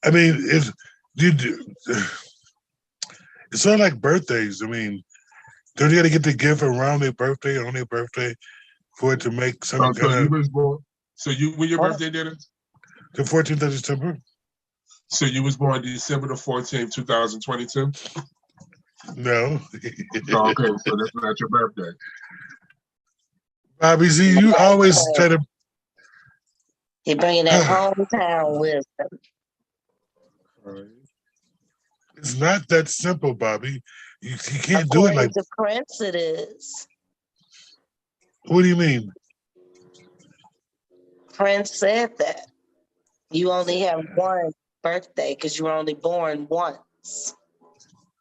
I mean, it's sort of like birthdays. I mean, don't you got to get the gift around their birthday, on their birthday, for it to make some kind of... When your birthday, Dennis? The 14th of December. So you was born December the 14th, 2022? No. Oh, okay, so that's not your birthday. Bobby Z, you always try to... You're bringing that hometown wisdom. It's not that simple, Bobby. You can't do it like... According to Prince, it is. What do you mean? Prince said that. You only have one birthday because you were only born once.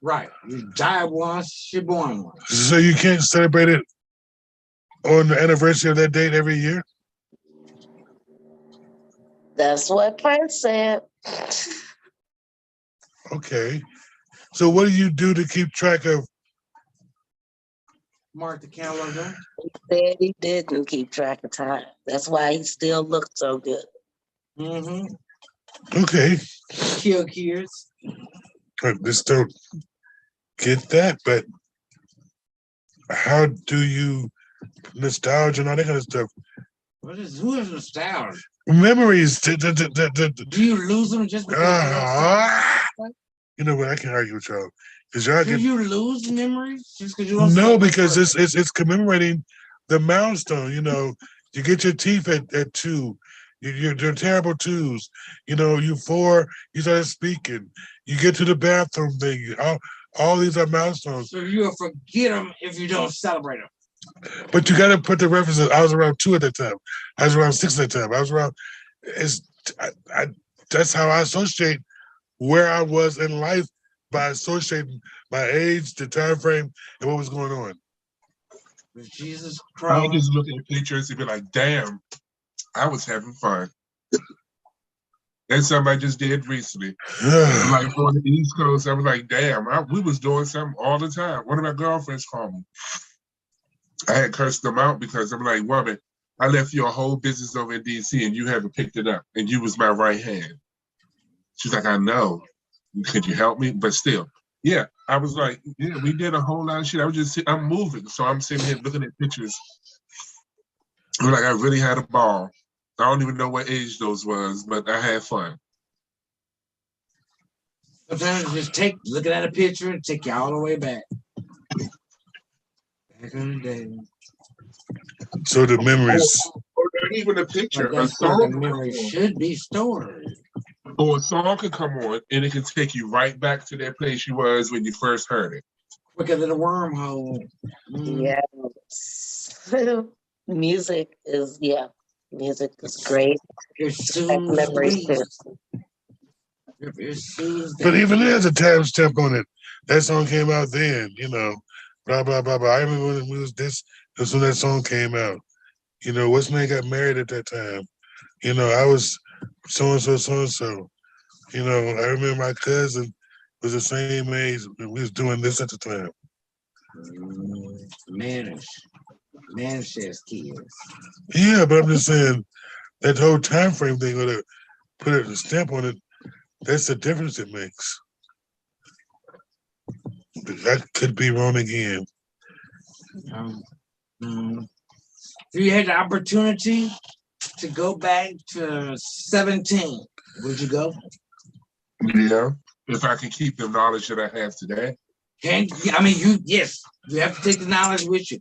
Right. You die once, you're born once. So you can't celebrate it on the anniversary of that date every year? That's what Prince said. Okay. So what do you do to keep track of? Mark the calendar. He said he didn't keep track of time. That's why he still looked so good. Mm-hmm. Okay. Kill kids. This don't... get that, but how do you nostalgia and all that kind of stuff? Who is nostalgia? Memories. Do you lose them just because you don't? You know what? I can't argue with y'all. Cause y'all Do can, you lose memories just because you don't? no, because it's commemorating the milestone. You know, you get your teeth at 2. You're terrible 2s. You know, you 4. You start speaking. You get to the bathroom thing. All these are milestones. So you'll forget them if you don't celebrate them. But you got to put the references. I was around 2 at that time. I was around 6 at that time. I was around. That's how I associate where I was in life, by associating my age, the time frame, and what was going on. With Jesus I Christ. just look at pictures and be like, damn, I was having fun. That's something I just did recently. Like on the East Coast, I was like, damn, we was doing something all the time. One of my girlfriends called me. I had cursed them out because I'm like, woman, I left your whole business over in DC and you haven't picked it up, and you was my right hand. She's like, I know. Could you help me? But still, yeah, I was like, yeah, we did a whole lot of shit. I'm moving. So I'm sitting here looking at pictures. I'm like, I really had a ball. I don't even know what age those was, but I had fun. Sometimes just looking at a picture and take you all the way back. Back in the day. So the memories. Or not even a picture. Well, a song. The memory should be stored. Or a song could come on and it can take you right back to that place you was when you first heard it. Quicker than a wormhole. Yes. Music is great. Memories too. But even there's a timestamp on it. That song came out then, you know. Blah blah blah blah. I remember when it was this. That's when that song came out. You know, what's name got married at that time. You know, I was so and so. You know, I remember my cousin was the same age and we was doing this at the time. Man shares kids. Yeah, but I'm just saying that whole time frame thing, or to put a stamp on it, that's the difference it makes. I could be wrong again. If you had the opportunity to go back to 17, would you go? Yeah, if I can keep the knowledge that I have today. Yes, you have to take the knowledge with you.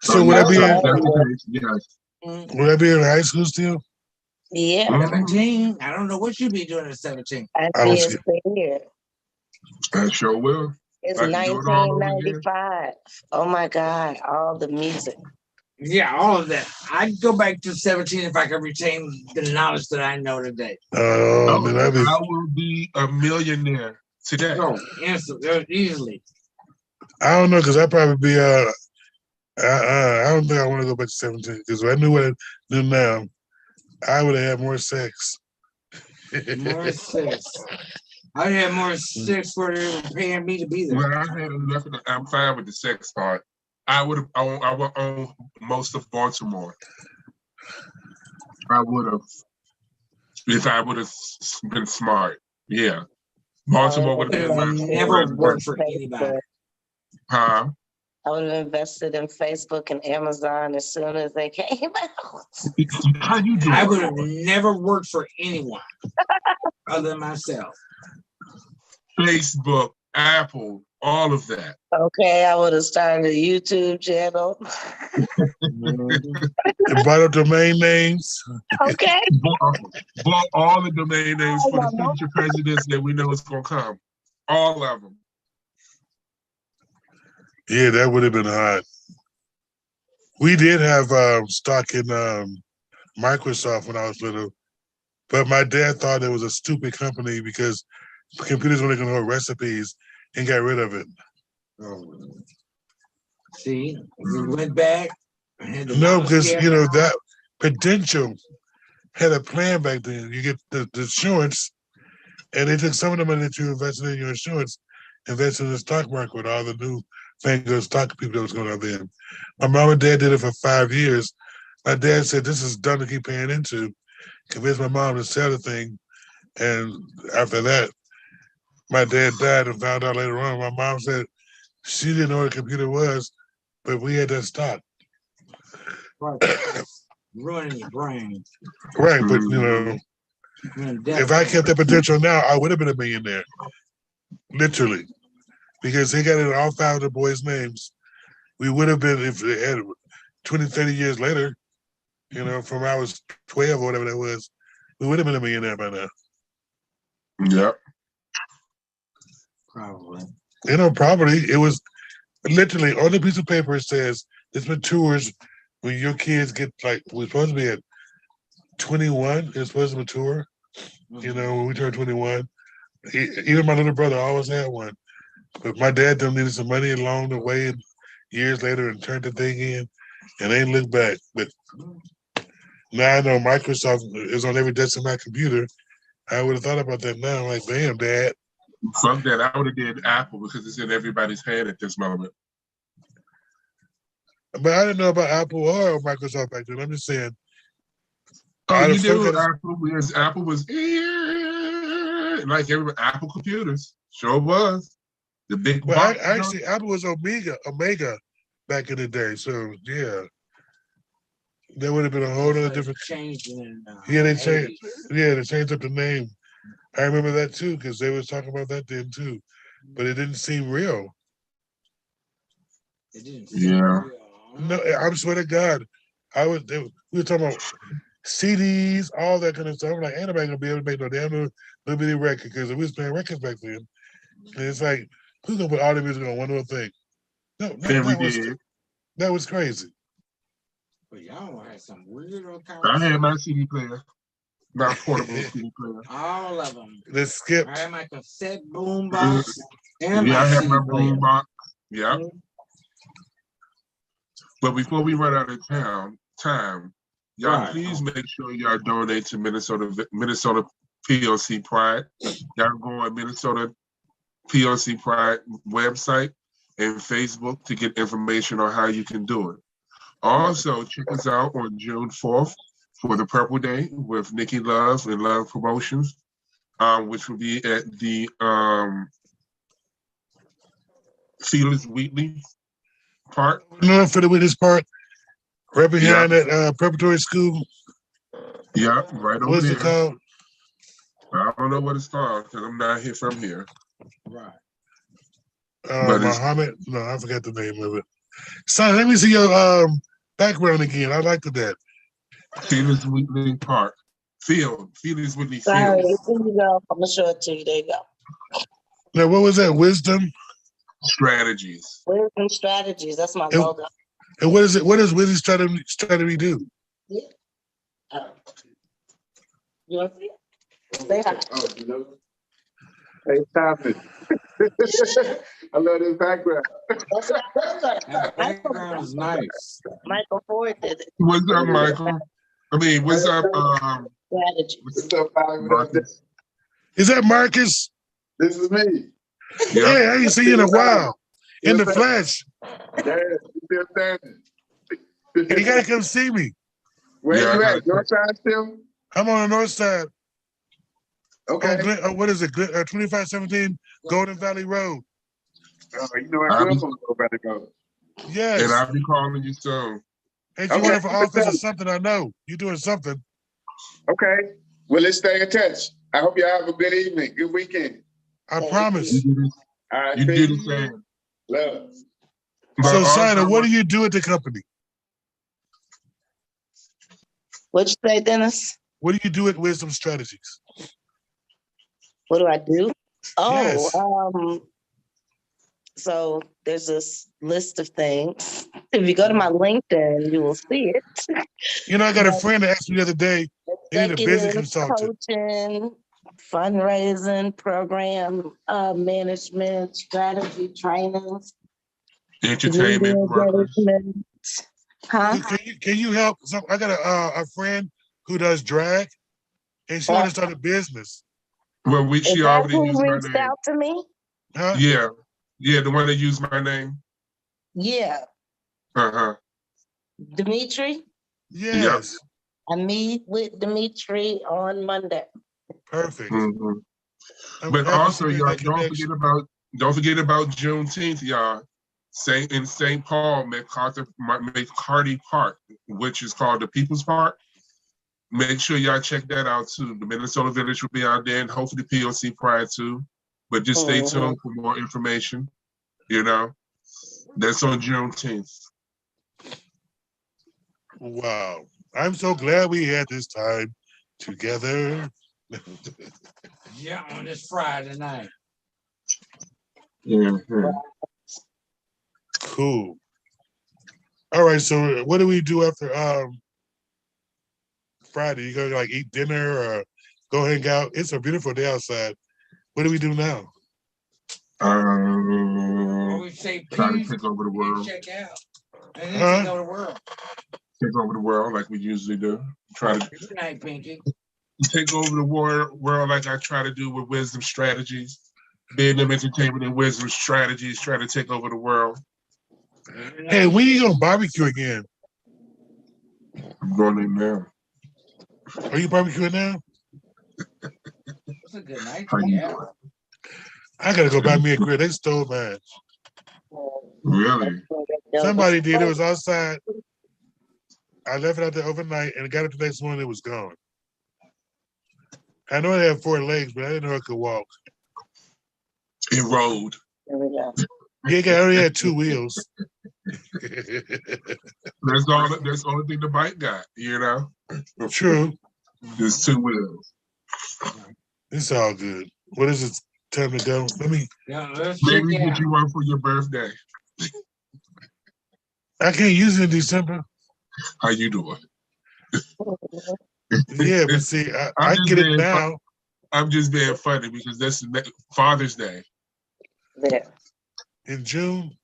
So would I be in high school still? Yeah. 17. I don't know what you'd be doing at 17. I'd be a senior. I sure will. It's 1995. Oh my God, all the music. Yeah, all of that. I'd go back to 17 if I could retain the knowledge that I know today. I will be a millionaire today. Oh, easily. I don't know, because I'd probably be I don't think I want to go back to 17, because if I knew what I knew now, I would have had more sex. More sex. I'd have more sex for paying me to be there. Well, I had enough. I'm fine with the sex part. I would own most of Baltimore. I would have, if I would have been smart. Yeah, Baltimore would have been never worked for anybody. Huh? I would have invested in Facebook and Amazon as soon as they came out. How you doing? I would have never worked for anyone other than myself. Facebook, Apple, all of that. Okay, I would have started a YouTube channel. And bought up domain names. Okay. Bought all the domain names for the future presidents that we know is going to come. All of them. Yeah, that would have been hot. We did have stock in Microsoft when I was little, but my dad thought it was a stupid company because computers only can hold recipes and got rid of it. See, we went back. No, because that Prudential had a plan back then. You get the insurance, and they took some of the money that you invested in your insurance, invested in the stock market with all the new fangled stock people that was going on then. My mom and dad did it for 5 years. My dad said, "This is dumb to keep paying into." Convinced my mom to sell the thing, and after that, my dad died and found out later on. My mom said she didn't know what a computer was, but we had that stock. Right. Ruining your brain. Right, but you know, if I kept that potential now, I would have been a millionaire. Literally. Because he got it all 5 of the boys' names. We would have been, if it had 20, 30 years later, you know, from I was 12 or whatever that was, we would have been a millionaire by now. Yep. Probably. You know, probably. It was literally on the piece of paper, it says this matures when your kids get like, we're supposed to be at 21, it's supposed to mature. You know, when we turn 21. Even my little brother always had one. But my dad them needed some money along the way and years later and turned the thing in and they look back. But now I know Microsoft is on every desk of my computer. I would have thought about that now. I'm like, damn, Dad. Fuck that. I would have did Apple because it's in everybody's hand at this moment. But I didn't know about Apple or Microsoft back then. I'm just saying. Oh, you knew Apple was like everybody. Apple computers sure was the big. Well, actually, Apple was Omega back in the day. So yeah, there would have been a whole other different. Yeah, they changed. Yeah, they changed up the name. I remember that too because they was talking about that then too, but it didn't seem real. It didn't seem real. No, I swear to God, we were talking about CDs, all that kind of stuff. I'm like, ain't nobody gonna be able to make no damn little bitty record because we was playing records back then. And it's like, who's gonna put all the music on one little thing? No, that was crazy. But y'all had some weird I had my CD player, not portable CD player. All of them. Let's skip. I had my cassette boom box and I had my player. boom box. Yeah. But before we run out of time, y'all please make sure y'all donate to Minnesota PLC Pride. Y'all go on Minnesota PLC Pride website and Facebook to get information on how you can do it. Also, check us out on June 4th for the Purple Day with Nikki Love and Love Promotions, which will be at the Felix Wheatley Park. No, for the Witness Park, right behind that preparatory school. Yeah, right over there. What's it called? I don't know what it's called because I'm not here from here. Right. Muhammad? No, I forgot the name of it. Son, let me see your background again. I liked that. Felix Wheatley Park. Felix Wheatley Field. Sorry, here you go. I'm gonna show it to you. There you go. Now, what was that? Wisdom Strategies. Wisdom Strategies. That's my logo. And what is it? What does Wisdom Strategy do? Yeah. You want to see it? Say hi. Oh, you know. Hey, stop it. I love this background. That background is nice. Michael Ford did it. What's up, Michael? I mean, what's up? Strategy. What's up, Marcus? Is that Marcus? This is me. Yeah. Hey, I ain't seen you in a while. In the flesh. Yeah, you still standing. You gotta come see me. Where you at? North side still? I'm on the north side. Okay. What is it? 2517 Golden Valley Road. You know I grew up on Golden Valley Road. Yes. And I'll be calling you soon. Ain't you running for office or something? I know. You're doing something. Okay. Well, let's stay in touch. I hope y'all have a good evening. Good weekend. I promise. All right. You do the same. Love. So, Sina, what do you do at the company? What'd you say, Dennis? What do you do at Wisdom Strategies? What do I do? Yes. So there's this list of things. If you go to my LinkedIn, you will see it. You know, I got a friend that asked me the other day, they need a business Executive consultant. coaching, fundraising, program management, strategy trainings, entertainment workers. Huh? Can you help? I got a friend who does drag, and she wants to start a business. Well, she already used my reached name. out to me? Huh? Yeah, the one that used my name. Yeah. Dimitri? Yes. I meet with Dimitri on Monday. Perfect. Mm-hmm. I'm But happy to also, see y'all, that connection. don't forget about Juneteenth, y'all. In St. Paul, McCarty Park, which is called the People's Park. Make sure y'all check that out too. The Minnesota Village will be out there, and hopefully POC Pride too. But just stay tuned for more information. You know, that's on Juneteenth. Wow. I'm so glad we had this time together. Yeah, on this Friday night. Mm-hmm. Cool. All right, so what do we do after Friday? You gonna like eat dinner or go hang out? It's a beautiful day outside. What do we do now? We say Try to peace take over the and world. check out. And then take over the world. Take over the world like we usually do. Try to Good night, Pinky. take over the world like I try to do with wisdom strategies. Being them entertainment and wisdom strategies, try to take over the world. Hey, when you gonna barbecue again? I'm going in now. Are you barbecuing now? It's a good night. How you Yeah. doing? I gotta go buy me a grill. They stole mine. Really? Somebody did. It was outside. I left it out there overnight and got it the next morning. It was gone. I know it had 4 legs, but I didn't know it could walk. It rolled. There we go. Yeah, it only had 2 wheels. That's the only thing the bike got, you know? True. There's 2 wheels. It's all good. What is it? Time to go. Maybe get you one for your birthday. I can't use it in December. How you doing? Yeah, but see, I get it now. I'm just being funny because that's Father's Day. There. In June.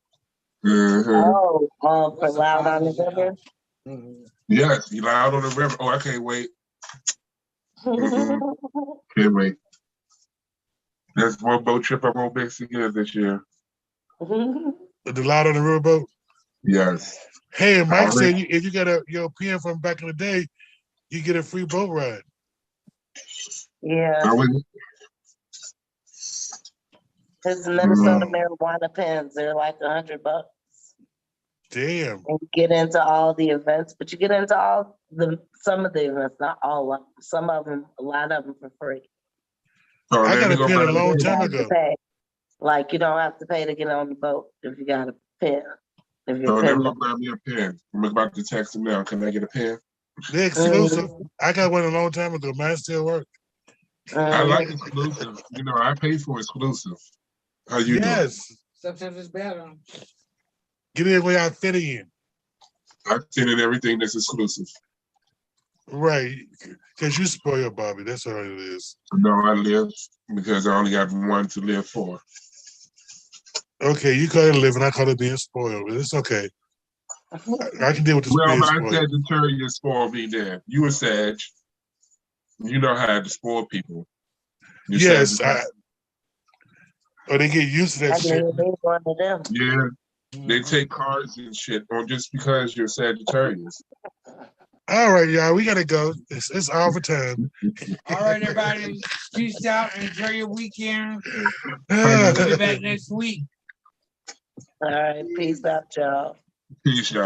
Oh, for Loud on the River? Yes, you Loud on the River. Oh, I can't wait. Can't wait. That's one boat trip I won't miss again this year. The Loud on the Riverboat? Yes. Hey, and Mike said if you got your pen from back in the day, you get a free boat ride. Yeah. His Minnesota marijuana pens, they're like $100. Damn. And you get into all the events, but you get into some of the events, not all of them. Some of them, a lot of them for free. Oh, I got a pen a long time ago. Like you don't have to pay to get on the boat if you got a pen. Let me go grab me a pen. I'm about to text him now. Can I get a pen? They're exclusive. I got one a long time ago. Mine still works. I like exclusive. You know, I pay for exclusive. How you doing? Sometimes it's better. Get in where I fit in. I fit in everything that's exclusive. Right. Because you spoil Bobby. That's all it is. No, I live because I only got one to live for. Okay, you call it living. I call it being spoiled. But it's okay. I can deal with this being spoiled. Well, my Sagittarius spoiled me then. You a Sag. You know how to spoil people. Yes. Or they get used to that shit. One of them. Yeah. They take cards and shit on just because you're Sagittarius. All right, y'all. We got to go. It's all for time. All right, everybody. Peace out. Enjoy your weekend. We'll be back next week. All right. Peace out, y'all. Peace, y'all.